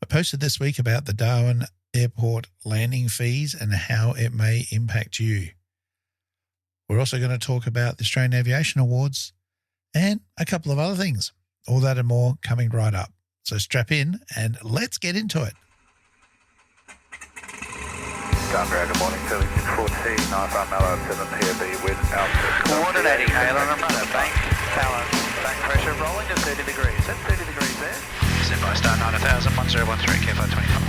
posted this week about the Darwin Airport Landing Fees and how it may impact you. We're also going to talk about the Australian Aviation Awards and a couple of other things. All that and more coming right up. So strap in and let's get into it. Good morning, 7614, 95 Mallow, 7 PAB with altitude. Coordinating, Halo and runner, bank, balance, bank pressure rolling to 30 degrees. That's 30 degrees there. Stand by, star 9000, 1013, KFR 25.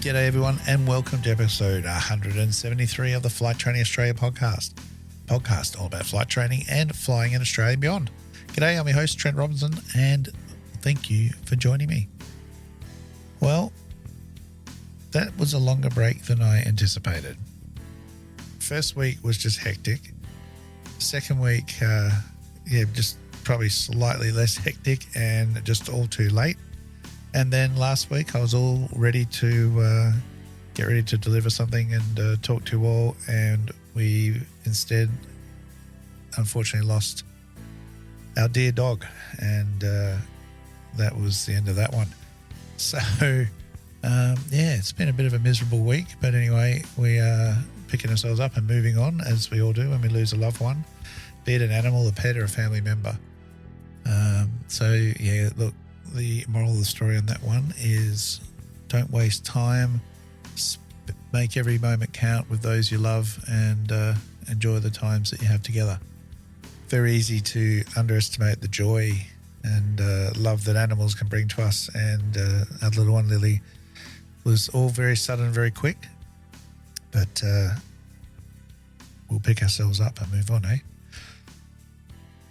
G'day everyone and welcome to episode 173 of the Flight Training Australia podcast. Podcast all about flight training and flying in Australia and beyond. G'day, I'm your host Trent Robinson and thank you for joining me. Well, that was a longer break than I anticipated. First week was just hectic. Second week, just probably slightly less hectic and just all too late. And then last week I was all ready to get ready to deliver something and talk to you all. And we instead, unfortunately, lost our dear dog. And that was the end of that one. So, it's been a bit of a miserable week. But anyway, we are picking ourselves up and moving on, as we all do when we lose a loved one, be it an animal, a pet, or a family member. Look, the moral of the story on that one is don't waste time. Make every moment count with those you love and enjoy the times that you have together. Very easy to underestimate the joy and love that animals can bring to us. And our little one, Lily, was all very sudden, very quick. But we'll pick ourselves up and move on, eh?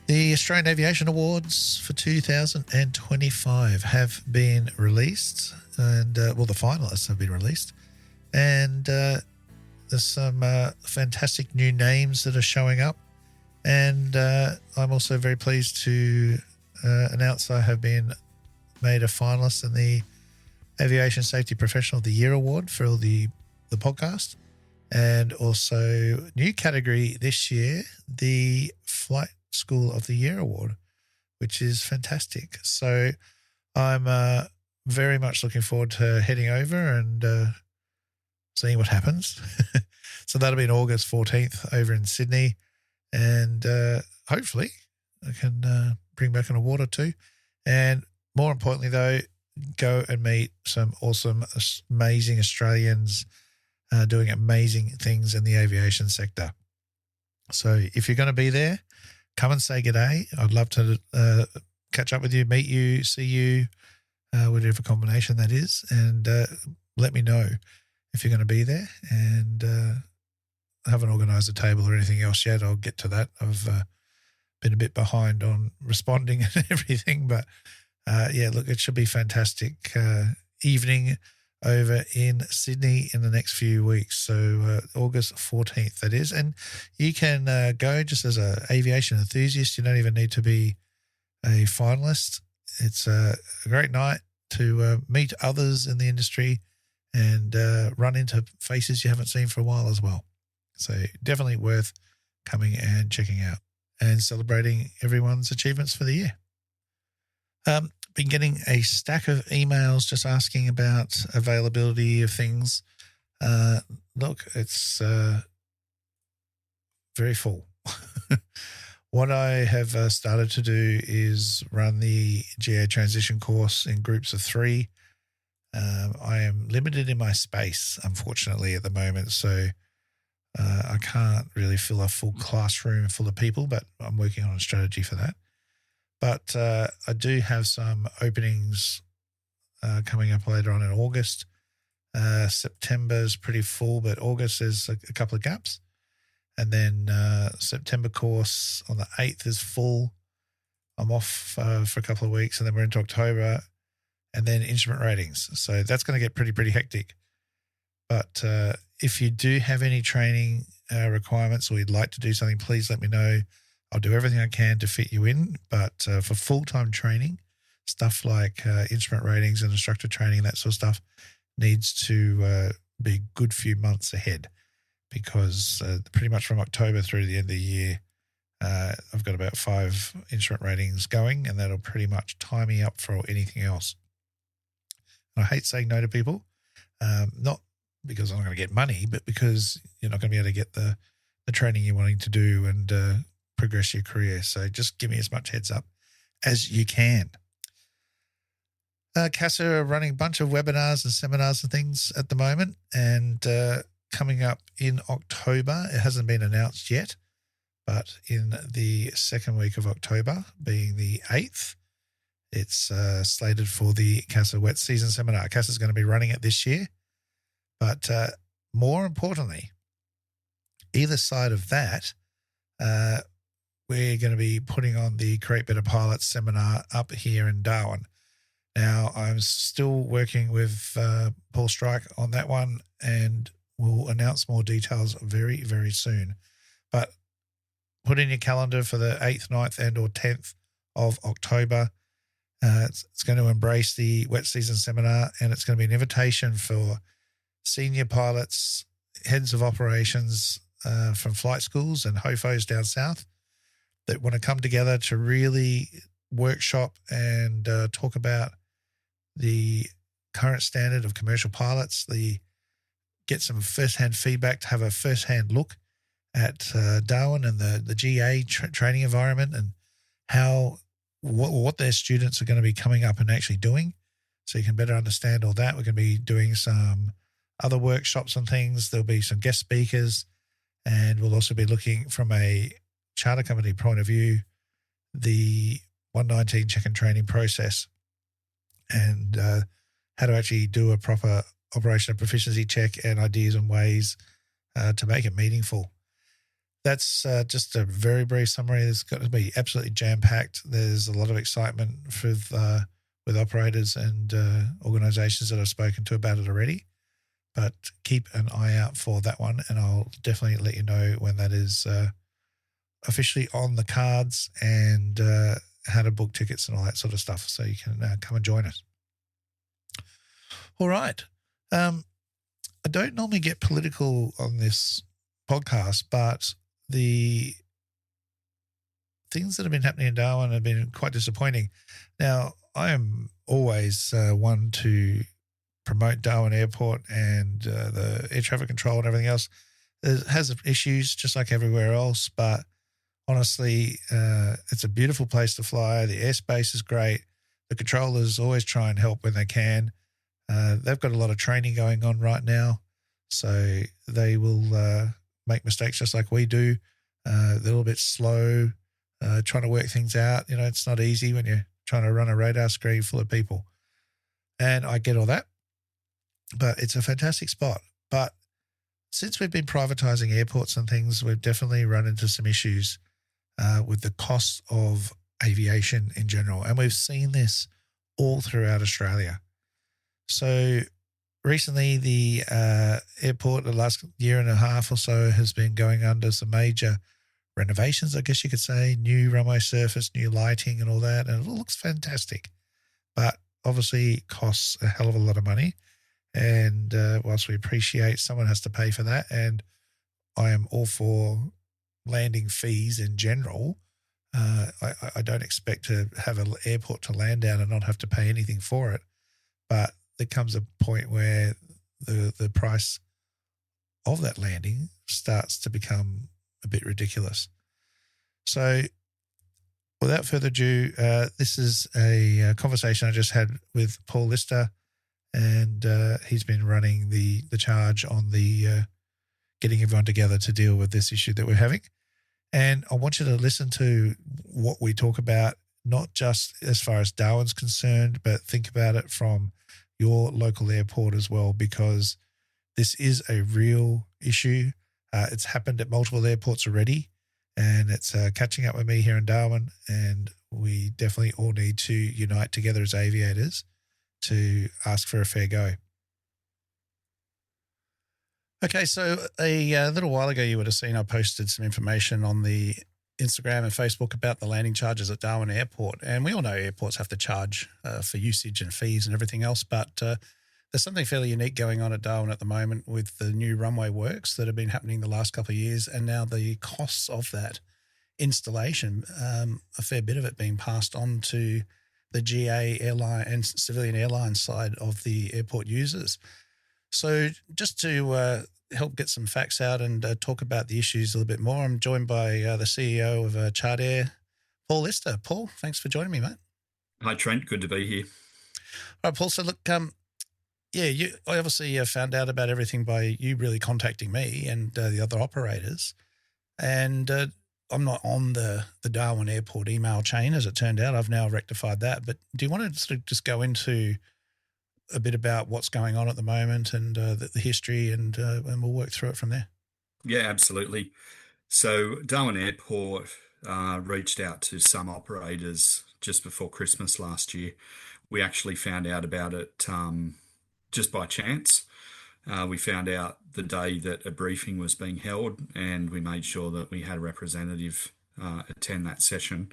The Australian Aviation Awards for 2025 have been released. And, the finalists have been released. And there's some fantastic new names that are showing up. And I'm also very pleased to announce I have been made a finalist in the Aviation Safety Professional of the Year Award for the podcast. And also new category this year, the Flight School of the Year Award, which is fantastic. So I'm very much looking forward to heading over and seeing what happens. So that'll be on August 14th over in Sydney. And hopefully I can bring back an award or two. And more importantly, though, go and meet some awesome, amazing Australians doing amazing things in the aviation sector. So if you're going to be there, come and say g'day. I'd love to catch up with you, meet you, see you, whatever combination that is, and let me know if you're going to be there. And I haven't organised a table or anything else yet. I'll get to that. I've been a bit behind on responding and everything, but it should be fantastic evening over in Sydney in the next few weeks. So August 14th, that is. And you can go just as an aviation enthusiast. You don't even need to be a finalist. It's a great night to meet others in the industry and run into faces you haven't seen for a while as well. So definitely worth coming and checking out and celebrating everyone's achievements for the year. Been getting a stack of emails just asking about availability of things. Look, it's very full. What I have started to do is run the GA transition course in groups of 3. I am limited in my space, unfortunately, at the moment. So I can't really fill a full classroom full of people, but I'm working on a strategy for that. But I do have some openings coming up later on in August. September's pretty full, but August is a couple of gaps. And then September course on the 8th is full. I'm off for a couple of weeks, and then we're into October, and then instrument ratings. So that's going to get pretty hectic. But if you do have any training requirements or you'd like to do something, please let me know. I'll do everything I can to fit you in. But for full-time training, stuff like instrument ratings and instructor training, that sort of stuff, needs to be a good few months ahead, because pretty much from October through the end of the year, I've got about 5 instrument ratings going, and that'll pretty much tie me up for anything else. And I hate saying no to people, not because I'm not going to get money, but because you're not going to be able to get the training you're wanting to do and progress your career. So just give me as much heads up as you can. CASA are running a bunch of webinars and seminars and things at the moment, and coming up in October, it hasn't been announced yet, but in the second week of October, being the 8th, it's slated for the CASA Wet Season Seminar. CASA is going to be running it this year, but more importantly, either side of that, we're going to be putting on the Create Better Pilots seminar up here in Darwin. Now, I'm still working with Paul Strike on that one, and we'll announce more details very, very soon. But put in your calendar for the 8th, 9th, and or 10th of October. It's going to embrace the Wet Season Seminar, and it's going to be an invitation for senior pilots, heads of operations from flight schools and HOFOs down south that want to come together to really workshop and talk about the current standard of commercial pilots, get some first-hand feedback, to have a first-hand look at Darwin and the GA training environment, and what their students are going to be coming up and actually doing, so you can better understand all that. We're going to be doing some other workshops and things. There'll be some guest speakers, and we'll also be looking from a charter company point of view, the 119 check and training process, and how to actually do a proper operational proficiency check, and ideas and ways to make it meaningful. That's just a very brief summary. It's got to be absolutely jam-packed. There's a lot of excitement with operators and organisations that I've spoken to about it already. But keep an eye out for that one, and I'll definitely let you know when that is officially on the cards, and how to book tickets and all that sort of stuff, so you can come and join us. All right. I don't normally get political on this podcast, but the things that have been happening in Darwin have been quite disappointing. Now, I am always one to promote Darwin Airport and the air traffic control and everything else. It has issues just like everywhere else, but honestly, it's a beautiful place to fly. The airspace is great. The controllers always try and help when they can. They've got a lot of training going on right now, so they will make mistakes just like we do. They're a little bit slow, trying to work things out. It's not easy when you're trying to run a radar screen full of people. And I get all that, but it's a fantastic spot. But since we've been privatising airports and things, we've definitely run into some issues with the cost of aviation in general. And we've seen this all throughout Australia. So recently, the airport, the last year and a half or so, has been going under some major renovations, I guess you could say, new runway surface, new lighting and all that. And it looks fantastic. But obviously costs a hell of a lot of money. And whilst we appreciate someone has to pay for that, and I am all for landing fees in general, I don't expect to have an airport to land down and not have to pay anything for it. But there comes a point where the price of that landing starts to become a bit ridiculous. So without further ado, this is a conversation I just had with Paul Lister, and he's been running the charge on the getting everyone together to deal with this issue that we're having. And I want you to listen to what we talk about, not just as far as Darwin's concerned, but think about it from your local airport as well, because this is a real issue. It's happened at multiple airports already, and it's catching up with me here in Darwin, and we definitely all need to unite together as aviators to ask for a fair go. Okay, so a little while ago you would have seen I posted some information on the Instagram and Facebook about the landing charges at Darwin Airport. And we all know airports have to charge for usage and fees and everything else, but there's something fairly unique going on at Darwin at the moment with the new runway works that have been happening the last couple of years, and now the costs of that installation, a fair bit of it being passed on to the GA airline and civilian airline side of the airport users. So just to help get some facts out and talk about the issues a little bit more, I'm joined by the CEO of Chart Air, Paul Lister. Paul, thanks for joining me, mate. Hi, Trent. Good to be here. All right, Paul. So look, I obviously found out about everything by you really contacting me and the other operators. And I'm not on the Darwin Airport email chain, as it turned out. I've now rectified that. But do you want to sort of just go into a bit about what's going on at the moment and the history, and we'll work through it from there? Yeah, absolutely. So Darwin Airport reached out to some operators just before Christmas last year. We actually found out about it just by chance. We found out the day that a briefing was being held, and we made sure that we had a representative attend that session.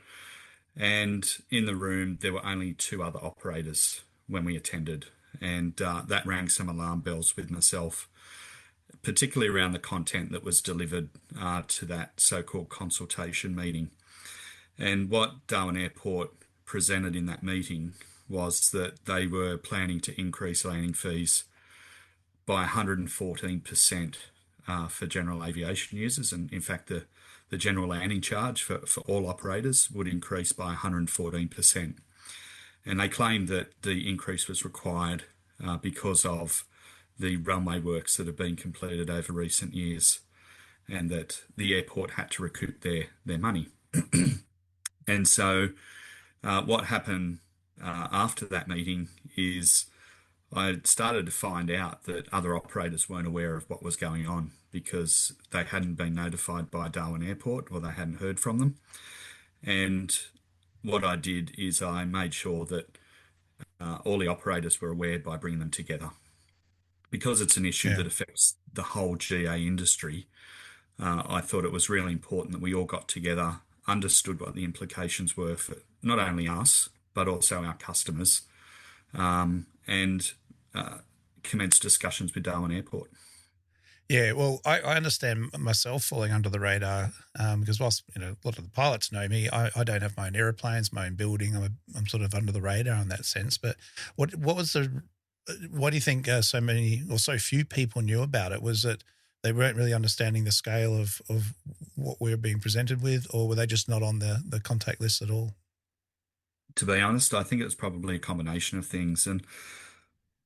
And in the room, there were only 2 other operators when we attended, and that rang some alarm bells with myself, particularly around the content that was delivered to that so-called consultation meeting. And what Darwin Airport presented in that meeting was that they were planning to increase landing fees by 114% for general aviation users. And in fact, the general landing charge for all operators would increase by 114%. And they claimed that the increase was required because of the runway works that have been completed over recent years, and that the airport had to recoup their money. And so what happened after that meeting is I started to find out that other operators weren't aware of what was going on because they hadn't been notified by Darwin Airport, or they hadn't heard from them. And what I did is I made sure that all the operators were aware by bringing them together. Because it's an issue that affects the whole GA industry, I thought it was really important that we all got together, understood what the implications were for not only us, but also our customers, and commenced discussions with Darwin Airport. Yeah, well, I understand myself falling under the radar because whilst a lot of the pilots know me, I don't have my own aeroplanes, my own building. I'm sort of under the radar in that sense. But what do you think so many or so few people knew about it? Was that they weren't really understanding the scale of what we were being presented with, or were they just not on the contact list at all? To be honest, I think it was probably a combination of things. And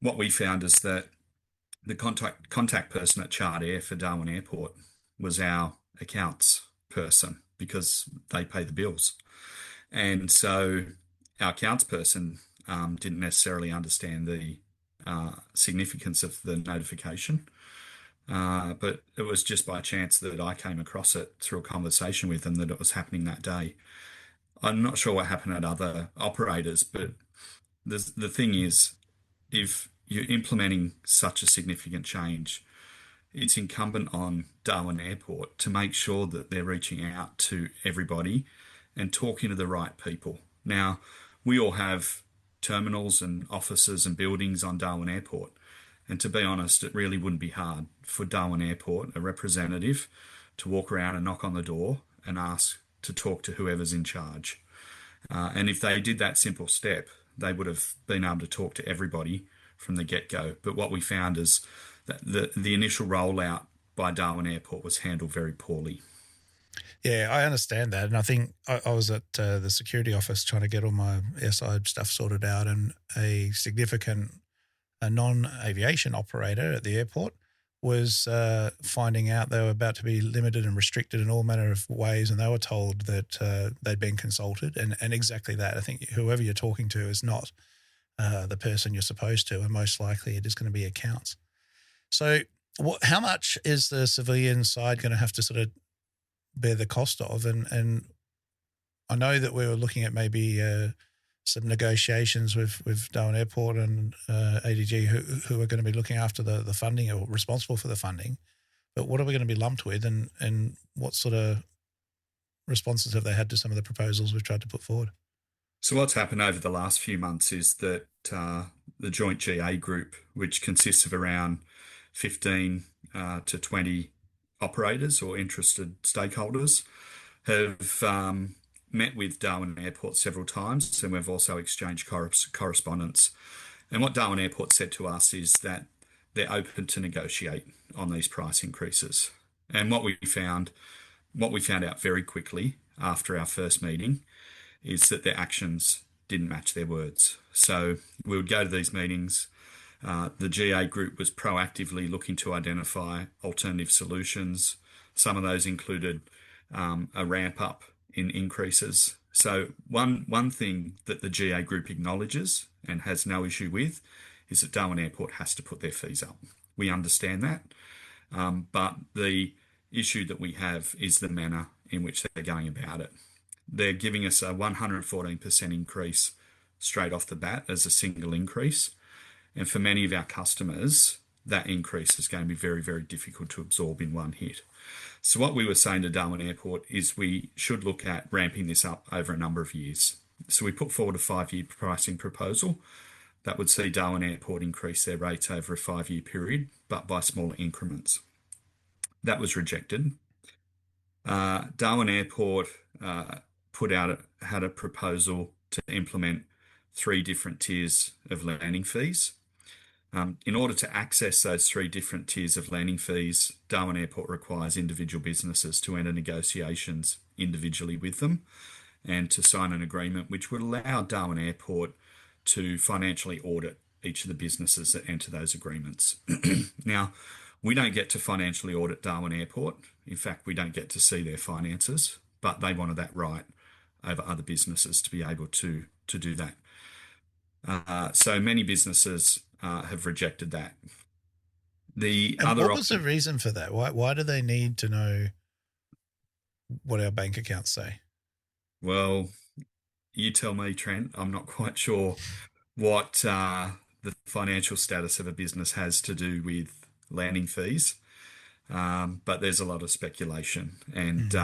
what we found is that the contact person at Chart Air for Darwin Airport was our accounts person, because they pay the bills. And so our accounts person didn't necessarily understand the significance of the notification. But it was just by chance that I came across it through a conversation with them that it was happening that day. I'm not sure what happened at other operators, but the thing is, if you're implementing such a significant change, it's incumbent on Darwin Airport to make sure that they're reaching out to everybody and talking to the right people. Now, we all have terminals and offices and buildings on Darwin Airport. And to be honest, it really wouldn't be hard for Darwin Airport, a representative, to walk around and knock on the door and ask to talk to whoever's in charge. And if they did that simple step, they would have been able to talk to everybody from the get-go. But what we found is that the initial rollout by Darwin Airport was handled very poorly. Yeah, I understand that. And I think I was at the security office trying to get all my airside stuff sorted out, and a significant non-aviation operator at the airport was finding out they were about to be limited and restricted in all manner of ways, and they were told that they'd been consulted, and exactly that. I think whoever you're talking to is not the person you're supposed to, and most likely it is going to be accounts. So how much is the civilian side going to have to sort of bear the cost of? And I know that we were looking at maybe some negotiations with Darwin Airport and ADG who are going to be looking after the funding or responsible for the funding. But what are we going to be lumped with, and what sort of responses have they had to some of the proposals we've tried to put forward? So what's happened over the last few months is that the joint GA group, which consists of around 15 to 20 operators or interested stakeholders, have met with Darwin Airport several times, and we've also exchanged correspondence. And what Darwin Airport said to us is that they're open to negotiate on these price increases. And what we found out very quickly after our first meeting is that their actions didn't match their words. So we would go to these meetings. The GA group was proactively looking to identify alternative solutions. Some of those included a ramp up in increases. So one thing that the GA group acknowledges and has no issue with is that Darwin Airport has to put their fees up. We understand that, but the issue that we have is the manner in which they're going about it. They're giving us a 114% increase straight off the bat as a single increase. And for many of our customers, that increase is going to be very, very difficult to absorb in one hit. So what we were saying to Darwin Airport is we should look at ramping this up over a number of years. So we put forward a 5-year pricing proposal that would see Darwin Airport increase their rates over a 5-year period, but by smaller increments. That was rejected. Darwin Airport had a proposal to implement 3 different tiers of landing fees. In order to access those 3 different tiers of landing fees, Darwin Airport requires individual businesses to enter negotiations individually with them and to sign an agreement which would allow Darwin Airport to financially audit each of the businesses that enter those agreements. Now, we don't get to financially audit Darwin Airport. In fact, we don't get to see their finances, but they wanted that right over other businesses to be able to do that. So many businesses have rejected that. What was the reason for that? Why do they need to know what our bank accounts say? Well, you tell me, Trent. I'm not quite sure what the financial status of a business has to do with landing fees, but there's a lot of speculation, and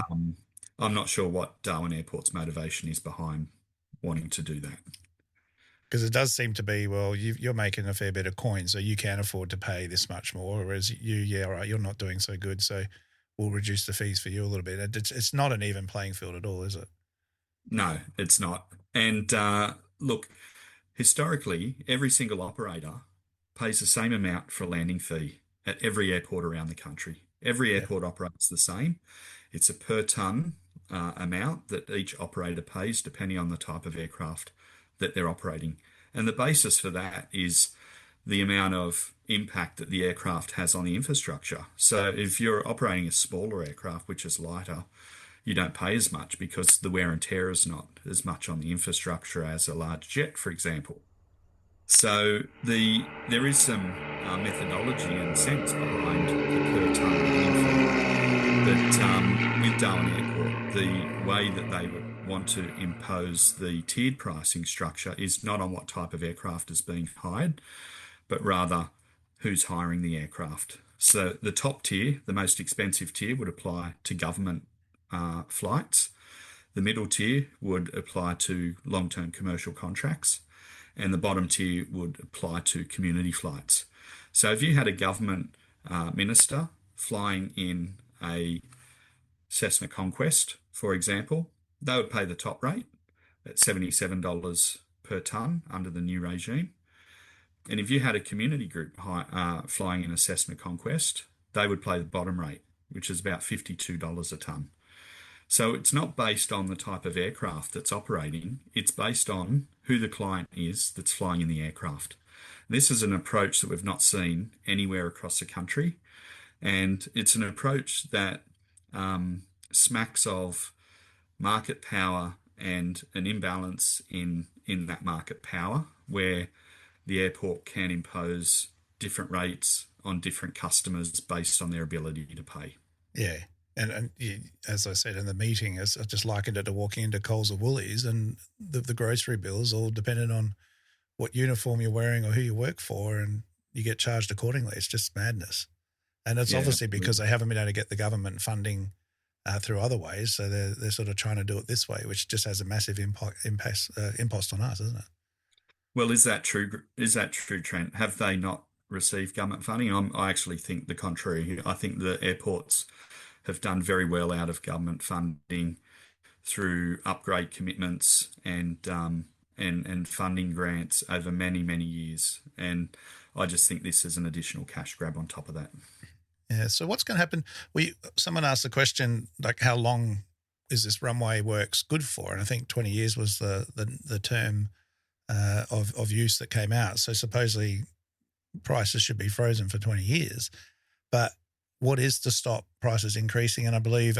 I'm not sure what Darwin Airport's motivation is behind wanting to do that. Because it does seem to be, well, you're making a fair bit of coin, so you can afford to pay this much more, whereas all right, you're not doing so good, so we'll reduce the fees for you a little bit. It's not an even playing field at all, is it? No, it's not. And look, historically, every single operator pays the same amount for a landing fee at every airport around the country. Every airport operates the same. It's a per tonne amount that each operator pays depending on the type of aircraft that they're operating. And the basis for that is the amount of impact that the aircraft has on the infrastructure. So if you're operating a smaller aircraft, which is lighter, you don't pay as much because the wear and tear is not as much on the infrastructure as a large jet, for example. So there is some methodology and sense behind the per tonne landing fee. But with Darwin Airport, the way that they would want to impose the tiered pricing structure is not on what type of aircraft is being hired, but rather who's hiring the aircraft. So the top tier, the most expensive tier, would apply to government flights. The middle tier would apply to long-term commercial contracts, and the bottom tier would apply to community flights. So if you had a government minister flying in a Cessna Conquest, for example, they would pay the top rate at $77 per tonne under the new regime. And if you had a community group flying in a Cessna Conquest, they would pay the bottom rate, which is about $52 a tonne. So it's not based on the type of aircraft that's operating. It's based on who the client is that's flying in the aircraft. This is an approach that we've not seen anywhere across the country. And it's an approach that smacks of market power and an imbalance in that market power where the airport can impose different rates on different customers based on their ability to pay. Yeah. And as I said in the meeting, I just likened it to walking into Coles or Woolies, and the grocery bills all dependent on what uniform you're wearing or who you work for, and you get charged accordingly. It's just madness. And it's obviously because they haven't been able to get the government funding through other ways, so they're sort of trying to do it this way, which just has a massive impost on us, isn't it? Well, is that true? Is that true, Trent? Have they not received government funding? I actually think the contrary. I think the airports have done very well out of government funding. through upgrade commitments and funding grants over many, many years. And I just think this is an additional cash grab on top of that. Yeah. So what's going to happen? Someone asked the question, like, how long is this runway works good for? And I think 20 years was the term of use that came out. So supposedly prices should be frozen for 20 years. But what is to stop prices increasing? And I believe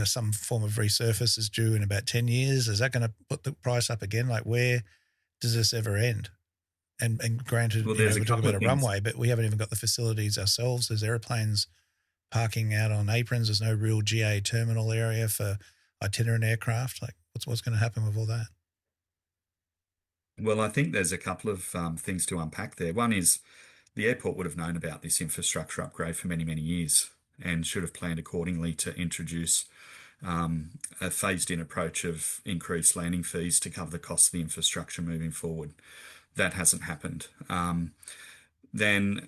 some form of resurface is due in about 10 years. Is that going to put the price up again? Like, where does this ever end? And granted, Well, we're talking about a runway, but we haven't even got the facilities ourselves. There's airplanes parking out on aprons. There's no real GA terminal area for itinerant aircraft. Like, what's going to happen with all that? Well, I think there's a couple of things to unpack there. One is the airport would have known about this infrastructure upgrade for many, many years and should have planned accordingly to introduce a phased-in approach of increased landing fees to cover the cost of the infrastructure moving forward. That hasn't happened. Then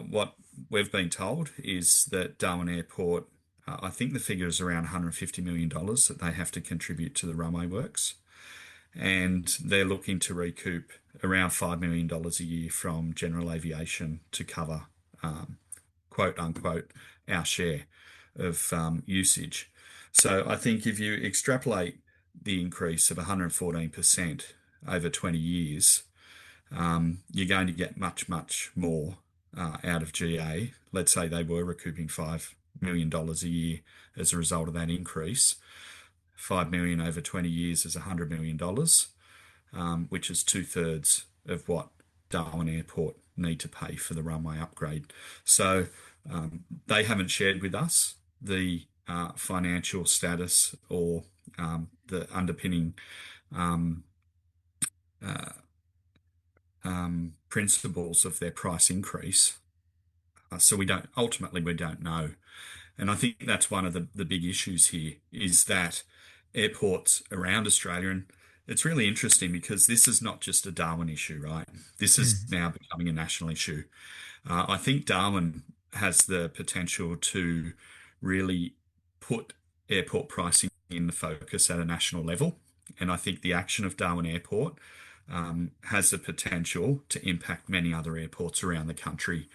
what we've been told is that Darwin Airport, I think the figure is around $150 million that they have to contribute to the runway works. And they're looking to recoup around $5 million a year from general aviation to cover, quote unquote, our share of usage. So I think if you extrapolate the increase of 114% over 20 years, you're going to get much, much more out of GA. Let's say they were recouping $5 million a year as a result of that increase. $5 million over 20 years is $100 million, which is 2/3 of what Darwin Airport need to pay for the runway upgrade. So they haven't shared with us the financial status or the underpinning principles of their price increase. So we don't know. And I think that's one of the big issues here is that airports around Australia, and it's really interesting because this is not just a Darwin issue, right? This is now becoming a national issue. I think Darwin has the potential to really put airport pricing in the focus at a national level. And I think the action of Darwin Airport has the potential to impact many other airports around the country,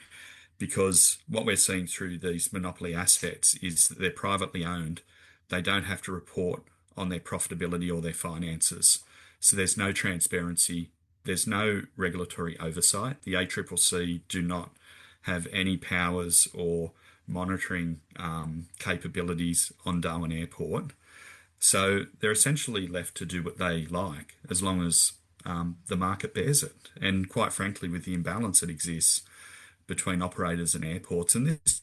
because what we're seeing through these monopoly assets is that they're privately owned. They don't have to report on their profitability or their finances. So there's no transparency. There's no regulatory oversight. The ACCC do not have any powers or monitoring capabilities on Darwin Airport. So they're essentially left to do what they like as long as the market bears it. And quite frankly, with the imbalance that exists between operators and airports, and this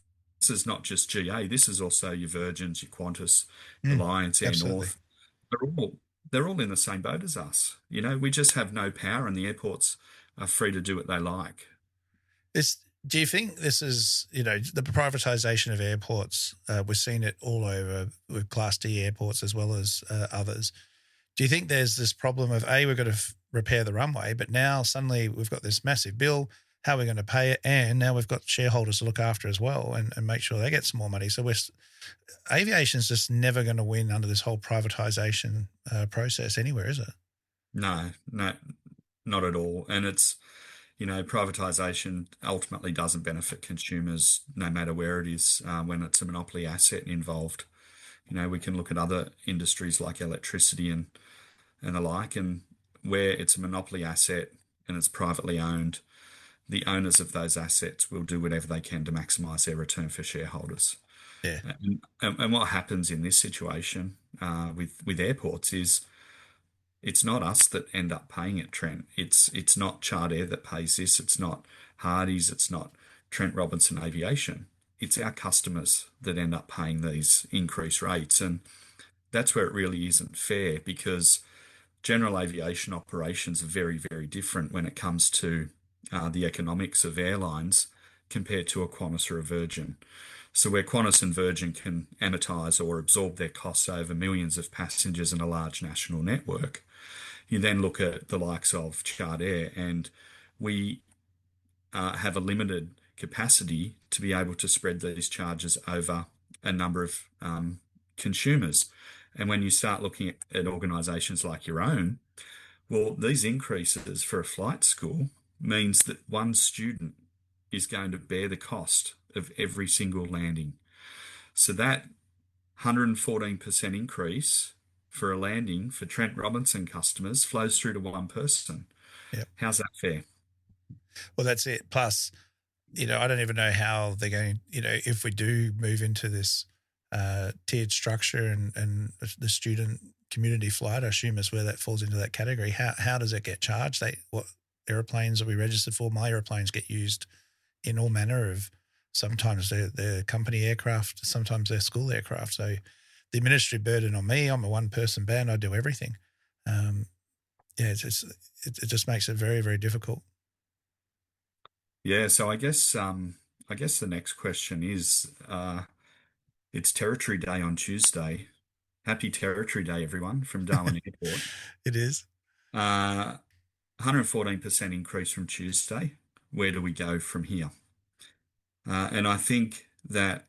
is not just GA, this is also your Virgins, your Qantas, Alliance, Air North. They're all in the same boat as us. You know, we just have no power, and the airports are free to do what they like. Do you think this is, the privatisation of airports? We're seeing it all over with Class D airports as well as others. Do you think there's this problem of, we've got to repair the runway, but now suddenly we've got this massive bill, how are we going to pay it? And now we've got shareholders to look after as well and make sure they get some more money. So aviation's just never going to win under this whole privatisation process anywhere, is it? No, not at all. And it's, privatisation ultimately doesn't benefit consumers no matter where it is when it's a monopoly asset involved. We can look at other industries like electricity and the like, and where it's a monopoly asset and it's privately owned, the owners of those assets will do whatever they can to maximise their return for shareholders. Yeah. And what happens in this situation with airports is it's not us that end up paying it, Trent. It's not Charter that pays this. It's not Hardy's. It's not Trent Robinson Aviation. It's our customers that end up paying these increased rates. And that's where it really isn't fair, because general aviation operations are very, very different when it comes to the economics of airlines compared to a Qantas or a Virgin. So where Qantas and Virgin can amortise or absorb their costs over millions of passengers in a large national network, you then look at the likes of Charter, and we have a limited capacity to be able to spread these charges over a number of consumers. And when you start looking at organisations like your own, well, these increases for a flight school means that one student is going to bear the cost of every single landing. So that 114% increase for a landing for Trent Robinson customers flows through to one person. Yep. How's that fair? Well, that's it. Plus, I don't even know how they're going, if we do move into this tiered structure and the student community flight, I assume is where that falls into that category. How does it get charged? What airplanes are we registered for? My airplanes get used in all manner of, sometimes they're company aircraft, sometimes they're school aircraft. So the administrative burden on me, I'm a one-person band, I do everything. It just makes it very, very difficult. Yeah, so I guess the next question is it's Territory Day on Tuesday. Happy Territory Day, everyone, from Darwin Airport. It is. 114% increase from Tuesday. Where do we go from here? And I think that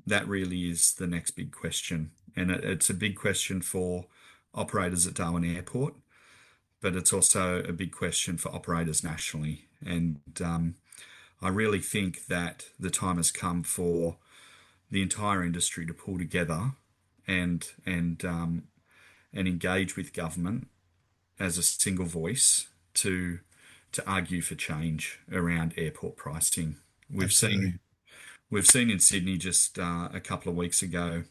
that really is the next big question. And it's a big question for operators at Darwin Airport, but it's also a big question for operators nationally. And I really think that the time has come for the entire industry to pull together and engage with government as a single voice to argue for change around airport pricing. We've seen in Sydney just a couple of weeks ago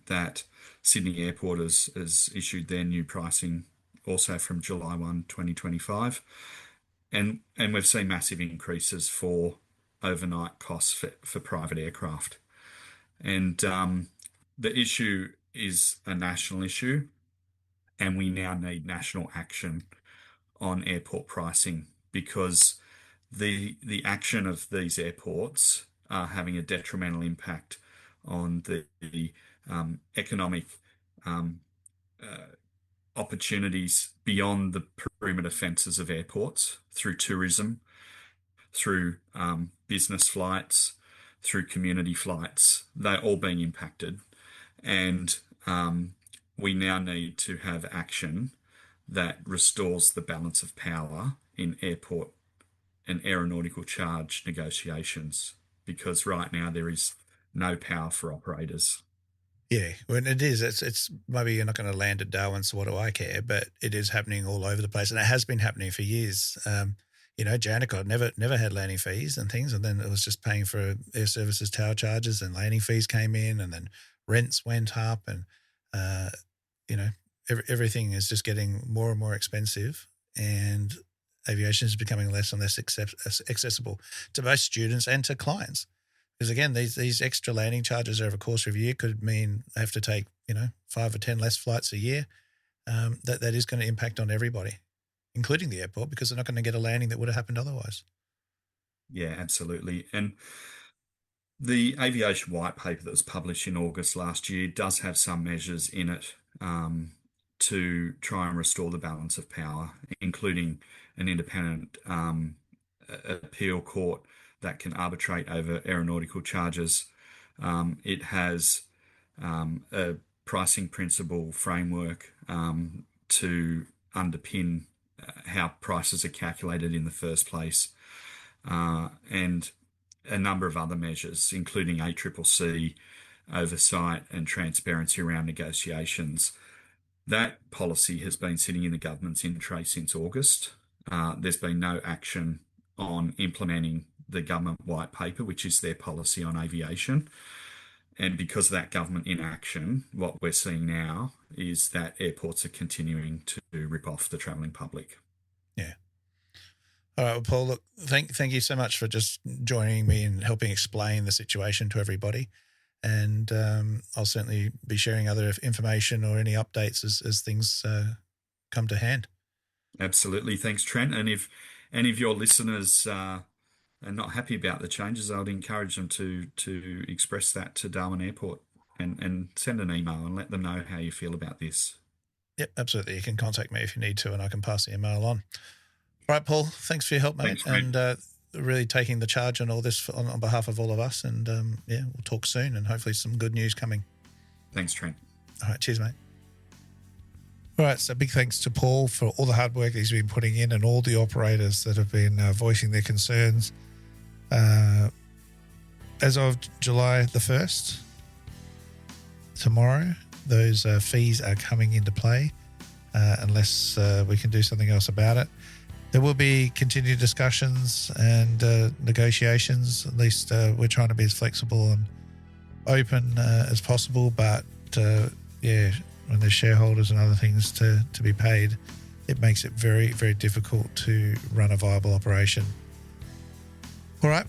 that Sydney Airport has issued their new pricing also from July 1, 2025. And we've seen massive increases for overnight costs for private aircraft. And the issue is a national issue, and we now need national action on airport pricing because the action of these airports are having a detrimental impact on the economic opportunities beyond the perimeter fences of airports through tourism, through business flights, through community flights. They're all being impacted. And we now need to have action that restores the balance of power in airport and aeronautical charge negotiations, because right now there is no power for operators. Yeah, when it is, it's maybe you're not going to land at Darwin, so what do I care? But it is happening all over the place, and it has been happening for years. Jandakot never had landing fees and things, and then it was just paying for air services tower charges, and landing fees came in, and then rents went up, and everything is just getting more and more expensive, and aviation is becoming less and less accessible to both students and to clients. Because again, these extra landing charges over the course of a year could mean they have to take 5 or 10 less flights a year. That is going to impact on everybody, including the airport, because they're not going to get a landing that would have happened otherwise. Yeah, absolutely. And the aviation white paper that was published in August last year does have some measures in it to try and restore the balance of power, including an independent appeal court that can arbitrate over aeronautical charges. It has a pricing principle framework to underpin how prices are calculated in the first place, and a number of other measures, including ACCC oversight and transparency around negotiations. That policy has been sitting in the government's in tray since August. There's been no action on implementing the government white paper, which is their policy on aviation. And because of that government inaction, what we're seeing now is that airports are continuing to rip off the travelling public. Yeah. All right, well, Paul, look, thank you so much for just joining me and helping explain the situation to everybody. And I'll certainly be sharing other information or any updates as things come to hand. Absolutely. Thanks, Trent. And if any of your listeners are not happy about the changes, I would encourage them to express that to Darwin Airport and send an email and let them know how you feel about this. Yep, absolutely. You can contact me if you need to, and I can pass the email on. All right, Paul, thanks for your help, mate. Thanks, and really taking the charge on all this on behalf of all of us. And we'll talk soon and hopefully some good news coming. Thanks, Trent. All right, cheers, mate. All right, so big thanks to Paul for all the hard work he's been putting in and all the operators that have been voicing their concerns. As of July the 1st, tomorrow, those fees are coming into play unless we can do something else about it. There will be continued discussions and negotiations. At least we're trying to be as flexible and open as possible, but when there's shareholders and other things to be paid, it makes it very, very difficult to run a viable operation. All right.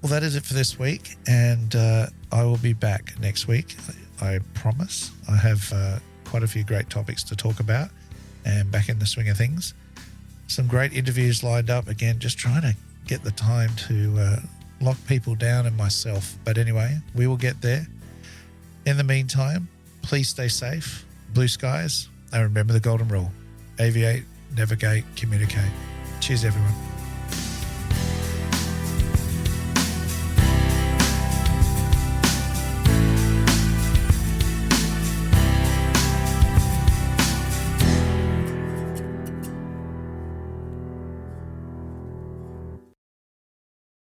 Well, that is it for this week, and I will be back next week. I promise. I have quite a few great topics to talk about and back in the swing of things. Some great interviews lined up. Again, just trying to get the time to lock people down and myself. But anyway, we will get there. In the meantime, please stay safe, blue skies, and remember the golden rule. Aviate, navigate, communicate. Cheers, everyone.